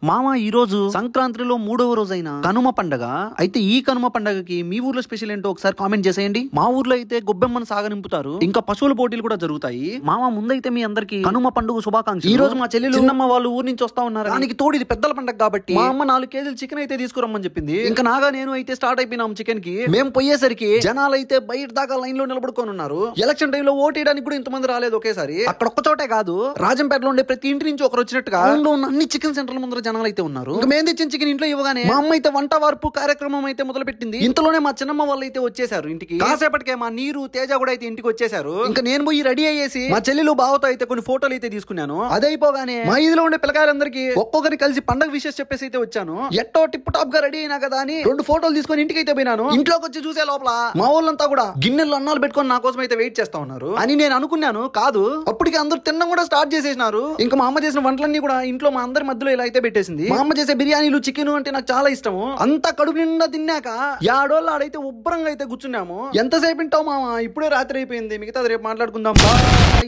మామ ఈ రోజు సంక్రాంతిలో 3వ రోజైన కనుమ పండగ అయితే ఈ కనుమ పండగకి మీ ఊర్లో స్పెషల్ ఏంటో ఒకసారి కామెంట్ చేసేయండి. మా ఊర్లో అయితే గొబ్బెమ్మను సాగనింపుతారు, ఇంకా పశువుల పోటీలు కూడా జరుగుతాయి. మామ ముందైతే మీ అందరికి కనుమ పండుగ శుభాకాంక్షలు. ఈ రోజు మా చెల్లెలు చిన్నమ్మ వాళ్ళు ఊరు నుంచి వస్తా ఉన్నారు. దానికి తోడు ఇది పెద్దల పండగ కాబట్టి మా అమ్మ 4 కేజీలు చికెన్ అయితే తీసుకురమ్మని చెప్పింది. ఇంకా నాగా నేను అయితే స్టార్ట్ అయిపోయినాం చికెన్ కి. మేము పోయేసరికి జనాలు అయితే బయట దాకా లైన్ లో నిలబడుకొని ఉన్నారు. ఎలక్షన్ టైంలో ఓటేయడానికి కూడా ఇంతమంది రాలేదు ఒకేసారి. అక్కడ ఒక్క చోటే కాదు, రాజంపేటలో ఉండే ప్రతి ఇంటి నుంచి ఒకరు వచ్చినట్టుగా ఉన్న అన్ని చికెన్ సెంటర్ల ముందర జనాలు అయితే ఉన్నారు. మేము తెచ్చిన చికెన్ ఇంట్లో ఇవ్వగానే మా అమ్మ అయితే వంట వార్పు కార్యక్రమం అయితే మొదలు పెట్టింది. ఇంతలోనే మా చిన్నమ్మ వాళ్ళు అయితే వచ్చేసారు ఇంటికి. కాసేపటికే మా నీరు తేజ కూడా అయితే ఇంటికి వచ్చేసారు. ఇంకా నేను పోయి రెడీ అయ్యేసి మా చెల్లెలు బావతో అయితే కొన్ని ఫోటోలు అయితే తీసుకున్నాను. అదే అయిపోగానే మా ఇదిలో ఉండే పిల్లకాయలందరికీ ఒక్కొక్కరిని కలిసి పండగ విషెస్ చెప్పేసి అయితే వచ్చాను. ఎట్టో టిప్ టాప్ గా రెడీ అయినా కదా అని 2 ఫోటోలు తీసుకొని ఇంటికి అయితే పోయినాను. ఇంట్లోకి వచ్చి చూసే లోపల మా వాళ్ళంతా కూడా గిన్నెలు అన్నాలు పెట్టుకొని నా కోసం అయితే వెయిట్ చేస్తా ఉన్నారు అని నేను అనుకున్నాను. కాదు, అప్పటికి అందరూ తినడం కూడా స్టార్ట్ చేసేసినారు. ఇంకా మా అమ్మ చేసిన వంటలన్నీ కూడా ఇంట్లో మా అందరి మధ్యలో ఇలా అయితే పెట్టేసింది. మా అమ్మ చేసే బిర్యానీలు చికెన్ అంటే నాకు చాలా ఇష్టము. అంతా కడుపు నిండా తిన్నాక ఏడోళ్ళు ఆడైతే ఉబ్బరంగా అయితే కూర్చున్నాము. ఎంతసేపు వింటావు మామ, ఇప్పుడే రాత్రి అయిపోయింది, మిగతా రేపు మాట్లాడుకుందాం. బాయ్.